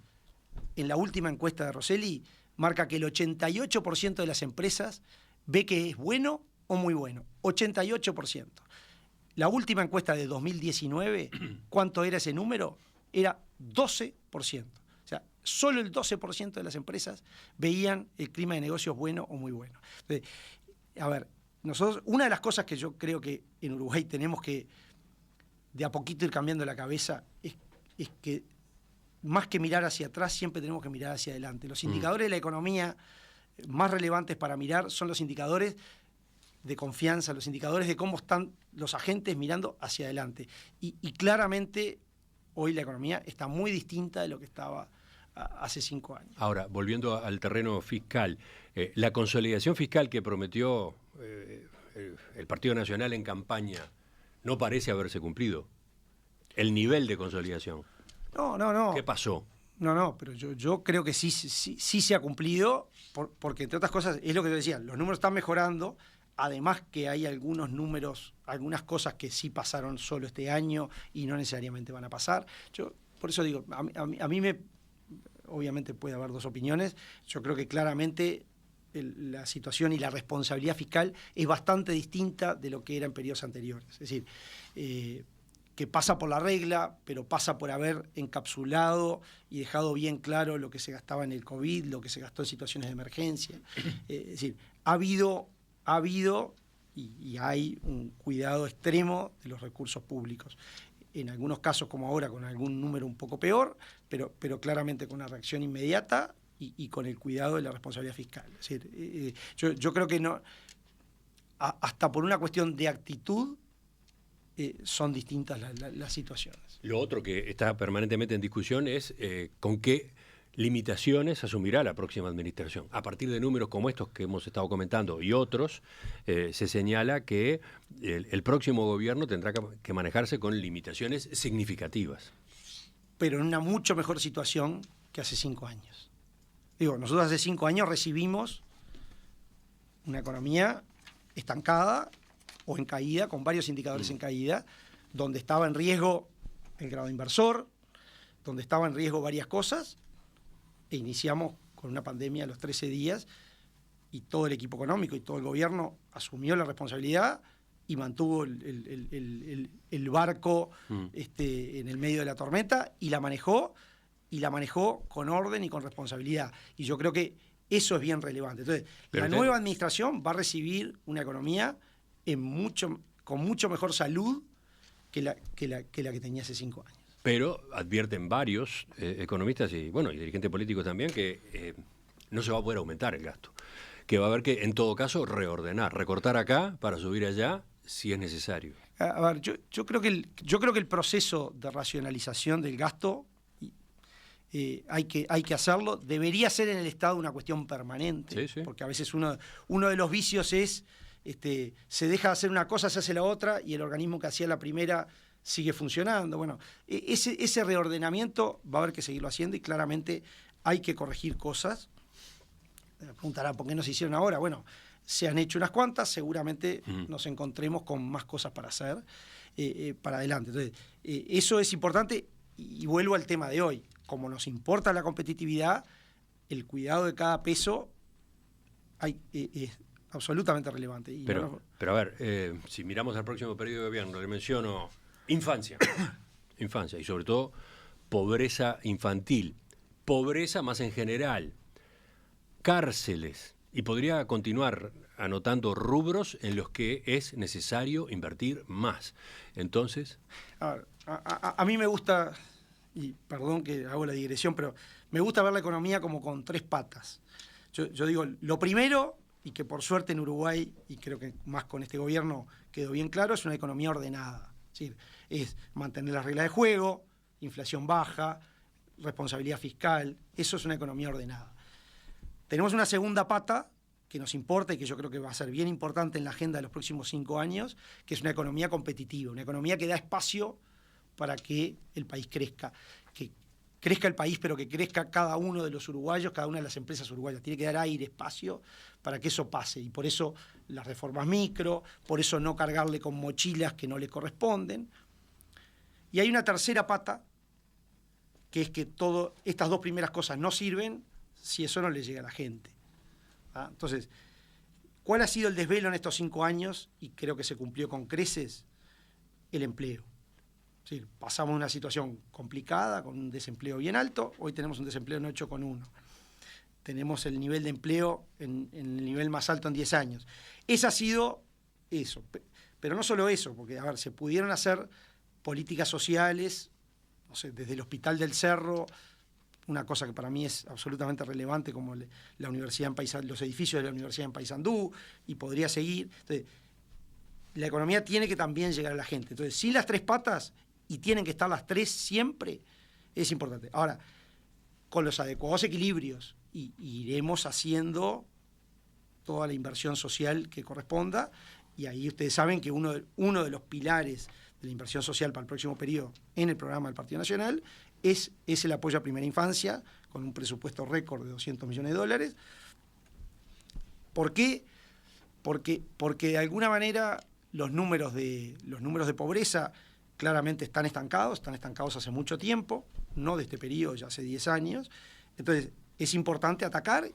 en la última encuesta de Rosselli, marca que el 88% de las empresas ve que es bueno o muy bueno. 88%. La última encuesta de 2019, ¿cuánto era ese número? Era 12%. O sea, solo el 12% de las empresas veían el clima de negocios bueno o muy bueno. Entonces, a ver, nosotros, una de las cosas que yo creo que en Uruguay tenemos que de a poquito ir cambiando la cabeza es que más que mirar hacia atrás, siempre tenemos que mirar hacia adelante. Los indicadores de la economía más relevantes para mirar son los indicadores de confianza, los indicadores de cómo están los agentes mirando hacia adelante. Y claramente hoy la economía está muy distinta de lo que estaba hace 5 años. Ahora, volviendo al terreno fiscal, la consolidación fiscal que prometió el Partido Nacional en campaña no parece haberse cumplido. El nivel de consolidación. No. ¿Qué pasó? No, pero yo creo que sí se ha cumplido, porque entre otras cosas, es lo que yo decía, los números están mejorando, además que hay algunos números, algunas cosas que sí pasaron solo este año y no necesariamente van a pasar. Yo por eso digo, a mí obviamente puede haber dos opiniones. Yo creo que claramente la situación y la responsabilidad fiscal es bastante distinta de lo que era en periodos anteriores. Es decir, que pasa por la regla, pero pasa por haber encapsulado y dejado bien claro lo que se gastaba en el COVID, lo que se gastó en situaciones de emergencia. Es decir, ha habido y hay un cuidado extremo de los recursos públicos. En algunos casos, como ahora, con algún número un poco peor, pero claramente con una reacción inmediata y con el cuidado de la responsabilidad fiscal. Es decir, yo creo que no, hasta por una cuestión de actitud, son distintas las situaciones. Lo otro que está permanentemente en discusión es con qué limitaciones asumirá la próxima administración. A partir de números como estos que hemos estado comentando y otros, se señala que el próximo gobierno tendrá que manejarse con limitaciones significativas. Pero en una mucho mejor situación que hace 5 años. Digo, nosotros hace 5 años recibimos una economía estancada o en caída, con varios indicadores en caída, donde estaba en riesgo el grado inversor, donde estaba en riesgo varias cosas, e iniciamos con una pandemia a los 13 días y todo el equipo económico y todo el gobierno asumió la responsabilidad y mantuvo el barco en el medio de la tormenta y la manejó con orden y con responsabilidad. Y yo creo que eso es bien relevante. Entonces, la nueva administración va a recibir una economía con mucho mejor salud que la que tenía hace 5 años. Pero advierten varios economistas y dirigentes políticos también que no se va a poder aumentar el gasto, que va a haber que, en todo caso, reordenar, recortar acá para subir allá si es necesario. A ver, yo creo que el proceso de racionalización del gasto hay que hacerlo. Debería ser en el Estado una cuestión permanente, sí. Porque a veces uno de los vicios es se deja de hacer una cosa, se hace la otra y el organismo que hacía la primera sigue funcionando. Bueno, ese reordenamiento va a haber que seguirlo haciendo y claramente hay que corregir cosas. Me preguntará por qué no se hicieron ahora. Bueno, se han hecho unas cuantas, seguramente nos encontremos con más cosas para hacer para adelante. Entonces, eso es importante y vuelvo al tema de hoy. Como nos importa la competitividad, el cuidado de cada peso es absolutamente relevante. Pero a ver, si miramos al próximo periodo de gobierno, le menciono infancia y sobre todo pobreza infantil, pobreza más en general, cárceles, y podría continuar anotando rubros en los que es necesario invertir más. Entonces... A mí me gusta, y perdón que hago la digresión, pero me gusta ver la economía como con 3 patas. Yo digo, lo primero, y que por suerte en Uruguay, y creo que más con este gobierno quedó bien claro, es una economía ordenada. ¿Sí? Es mantener las reglas de juego, inflación baja, responsabilidad fiscal. Eso es una economía ordenada. Tenemos una segunda pata que nos importa y que yo creo que va a ser bien importante en la agenda de los próximos 5 años, que es una economía competitiva, una economía que da espacio para que el país crezca. Que crezca el país, pero que crezca cada uno de los uruguayos, cada una de las empresas uruguayas. Tiene que dar aire, espacio para que eso pase. Y por eso las reformas micro, por eso no cargarle con mochilas que no le corresponden. Y hay una tercera pata, que es que estas 2 primeras cosas no sirven si eso no le llega a la gente. Entonces, ¿cuál ha sido el desvelo en estos 5 años? Y creo que se cumplió con creces, el empleo. Sí, pasamos una situación complicada, con un desempleo bien alto, hoy tenemos un desempleo en 8,1. Tenemos el nivel de empleo en el nivel más alto en 10 años. Ese ha sido eso. Pero no solo eso, porque, a ver, se pudieron hacer políticas sociales, no sé, desde el Hospital del Cerro, una cosa que para mí es absolutamente relevante, como la universidad en los edificios de la universidad en Paysandú, y podría seguir. Entonces, la economía tiene que también llegar a la gente. Entonces, sin las 3 patas, y tienen que estar las 3 siempre, es importante. Ahora, con los adecuados equilibrios, y iremos haciendo toda la inversión social que corresponda, y ahí ustedes saben que uno de los pilares de la inversión social para el próximo periodo en el programa del Partido Nacional es el apoyo a primera infancia, con un presupuesto récord de $200 millones. ¿Por qué? Porque de alguna manera los números de pobreza claramente están estancados hace mucho tiempo, no de este periodo, ya hace 10 años. Entonces, es importante atacar,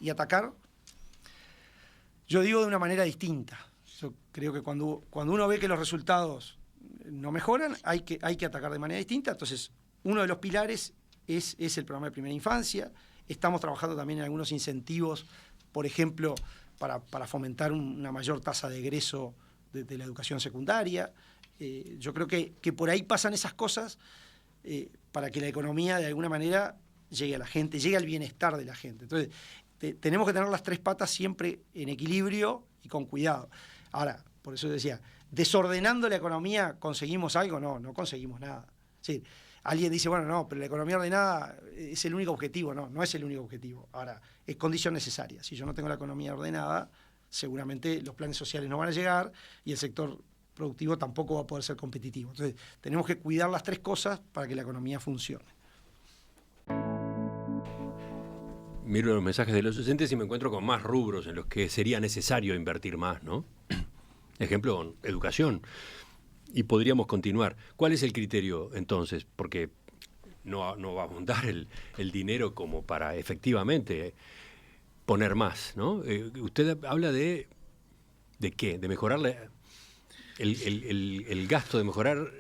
yo digo de una manera distinta. Yo creo que cuando uno ve que los resultados no mejoran, hay que atacar de manera distinta. Entonces, uno de los pilares es el programa de primera infancia. Estamos trabajando también en algunos incentivos, por ejemplo, para fomentar una mayor tasa de egreso de la educación secundaria. Yo creo que por ahí pasan esas cosas para que la economía de alguna manera llegue a la gente, llegue al bienestar de la gente. Entonces, tenemos que tener las tres patas siempre en equilibrio y con cuidado. Ahora, por eso decía, desordenando la economía, ¿conseguimos algo? No conseguimos nada. Sí, alguien dice, bueno, no, pero la economía ordenada es el único objetivo. No es el único objetivo. Ahora, es condición necesaria. Si yo no tengo la economía ordenada, seguramente los planes sociales no van a llegar y el sector productivo tampoco va a poder ser competitivo. Entonces, tenemos que cuidar las tres cosas para que la economía funcione. Miro los mensajes de los oyentes y me encuentro con más rubros en los que sería necesario invertir más, ¿no? Ejemplo, educación. Y podríamos continuar. ¿Cuál es el criterio entonces? Porque no va a abundar el dinero como para efectivamente poner más, ¿no? Usted habla ¿de qué? ¿De mejorar el gasto, de mejorar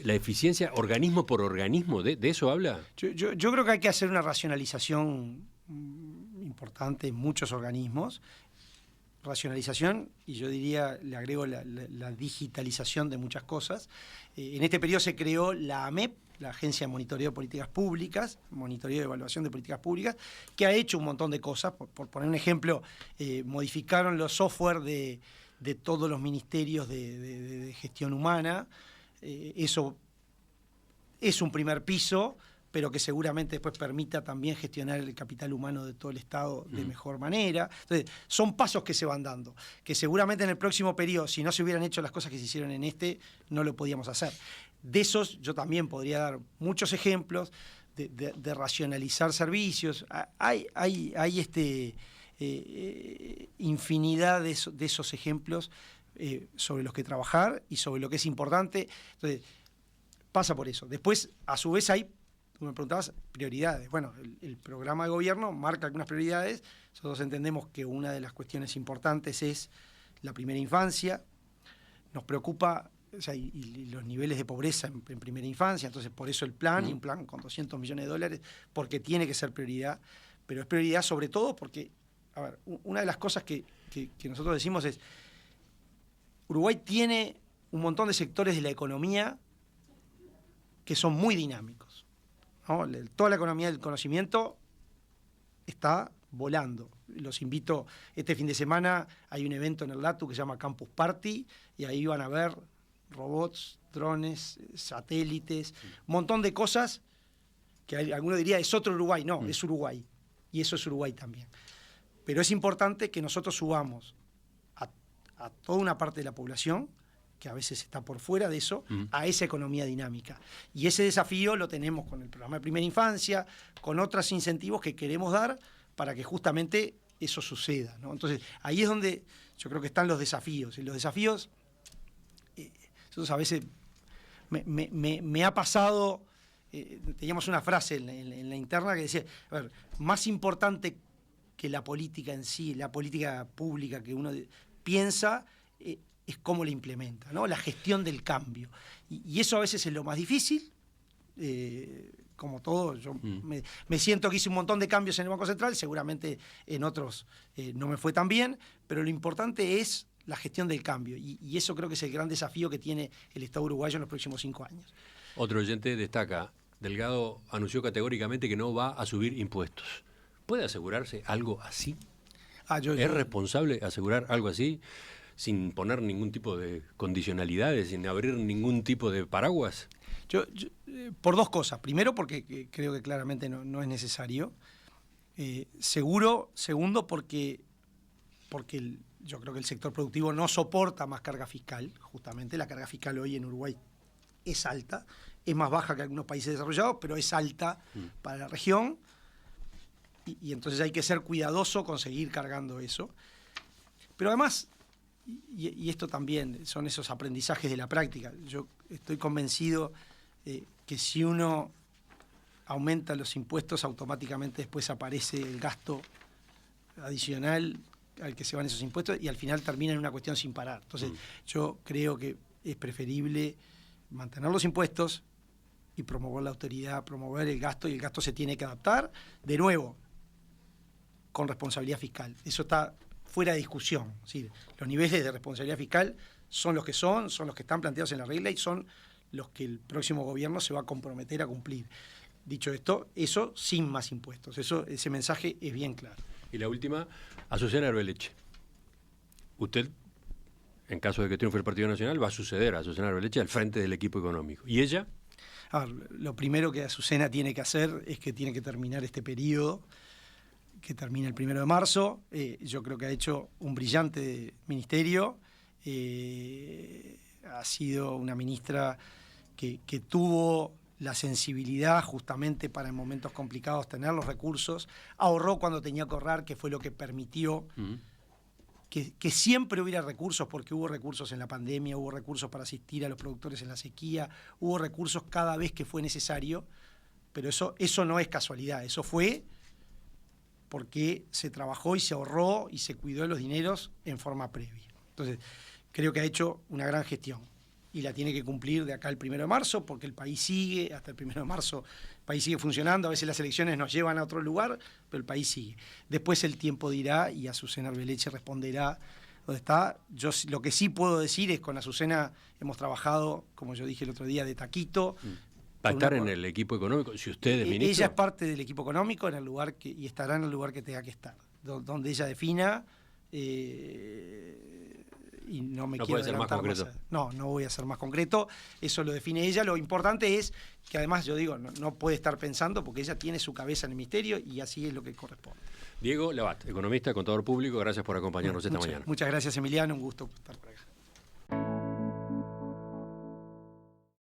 la eficiencia organismo por organismo? ¿De eso habla? Yo creo que hay que hacer una racionalización importante en muchos organismos. Racionalización, y yo diría, le agrego la digitalización de muchas cosas. En este periodo se creó la AMEP, la Agencia de Monitoreo de Políticas Públicas, Monitoreo y Evaluación de Políticas Públicas, que ha hecho un montón de cosas. Por poner un ejemplo, modificaron los software de todos los ministerios de gestión humana. Eso es un primer piso, pero que seguramente después permita también gestionar el capital humano de todo el Estado de mejor manera. Entonces, son pasos que se van dando, que seguramente en el próximo periodo, si no se hubieran hecho las cosas que se hicieron en no lo podíamos hacer. De esos yo también podría dar muchos ejemplos de racionalizar servicios. Hay infinidad de esos ejemplos sobre los que trabajar y sobre lo que es importante. Entonces, pasa por eso. Después, a su vez, hay, tú me preguntabas, prioridades. Bueno, el programa de gobierno marca algunas prioridades. Nosotros entendemos que una de las cuestiones importantes es la primera infancia. Nos preocupa, o sea, y los niveles de pobreza en primera infancia. Entonces, por eso el plan, y un plan con $200 millones, porque tiene que ser prioridad. Pero es prioridad sobre todo porque, a ver, una de las cosas que nosotros decimos es, Uruguay tiene un montón de sectores de la economía que son muy dinámicos, ¿no? Toda la economía del conocimiento está volando. Los invito, este fin de semana hay un evento en el LATU que se llama Campus Party, y ahí van a ver robots, drones, satélites, un montón de cosas que alguno diría es otro Uruguay. No, es Uruguay, y eso es Uruguay también. Pero es importante que nosotros subamos a toda una parte de la población, que a veces está por fuera de eso, a esa economía dinámica. Y ese desafío lo tenemos con el programa de primera infancia, con otros incentivos que queremos dar para que justamente eso suceda, ¿no? Entonces, ahí es donde yo creo que están los desafíos. Y los desafíos, nosotros a veces me ha pasado, teníamos una frase en la interna que decía, a ver, más importante que la política en sí, la política pública que uno piensa, es cómo la implementa, ¿no? La gestión del cambio. Y eso a veces es lo más difícil. Como todo, yo me siento que hice un montón de cambios en el Banco Central, seguramente en otros no me fue tan bien, pero lo importante es la gestión del cambio. Y eso creo que es el gran desafío que tiene el Estado uruguayo en los próximos 5 años. Otro oyente destaca, Delgado anunció categóricamente que no va a subir impuestos. ¿Puede asegurarse algo así? ¿Es responsable asegurar algo así sin poner ningún tipo de condicionalidades, sin abrir ningún tipo de paraguas? Yo por dos cosas. Primero, porque creo que claramente no es necesario. Segundo, porque yo creo que el sector productivo no soporta más carga fiscal. Justamente la carga fiscal hoy en Uruguay es alta. Es más baja que algunos países desarrollados, pero es alta para la región. Y entonces hay que ser cuidadoso con seguir cargando eso. Pero además, y esto también son esos aprendizajes de la práctica, yo estoy convencido que si uno aumenta los impuestos, automáticamente después aparece el gasto adicional al que se van esos impuestos y al final termina en una cuestión sin parar. Entonces yo creo que es preferible mantener los impuestos y promover la autoridad, promover el gasto, y el gasto se tiene que adaptar, de nuevo, con responsabilidad fiscal. Eso está fuera de discusión. Es decir, los niveles de responsabilidad fiscal son los que son los que están planteados en la regla y son los que el próximo gobierno se va a comprometer a cumplir. Dicho esto, eso sin más impuestos. Ese mensaje es bien claro. Y la última, Azucena Arbeleche. Usted, en caso de que triunfe el Partido Nacional, va a suceder a Azucena Arbeleche al frente del equipo económico. ¿Y ella? A ver, lo primero que Azucena tiene que hacer es que tiene que terminar este periodo, que termina el 1 de marzo. Yo creo que ha hecho un brillante ministerio. Ha sido una ministra que tuvo la sensibilidad justamente para en momentos complicados tener los recursos, ahorró cuando tenía que ahorrar, que fue lo que permitió que siempre hubiera recursos, porque hubo recursos en la pandemia, hubo recursos para asistir a los productores en la sequía, hubo recursos cada vez que fue necesario, pero eso no es casualidad, eso fue porque se trabajó y se ahorró y se cuidó de los dineros en forma previa. Entonces, creo que ha hecho una gran gestión y la tiene que cumplir de acá el 1 de marzo, porque el país sigue, hasta el 1 de marzo, el país sigue funcionando. A veces las elecciones nos llevan a otro lugar, pero el país sigue. Después el tiempo dirá y Azucena Arbeleche responderá dónde está. Yo lo que sí puedo decir es que con Azucena hemos trabajado, como yo dije el otro día, de taquito. ¿Va a estar en el equipo económico, si usted es ministro? Ella es parte del equipo económico en el lugar y estará en el lugar que tenga que estar, donde ella defina. Y no me quiero puede ser más concreto. No voy a ser más concreto. Eso lo define ella. Lo importante es que además, yo digo, no puede estar pensando porque ella tiene su cabeza en el ministerio y así es lo que corresponde. Diego Labat, economista, contador público, gracias por acompañarnos esta mañana. Muchas gracias, Emiliano. Un gusto estar por acá.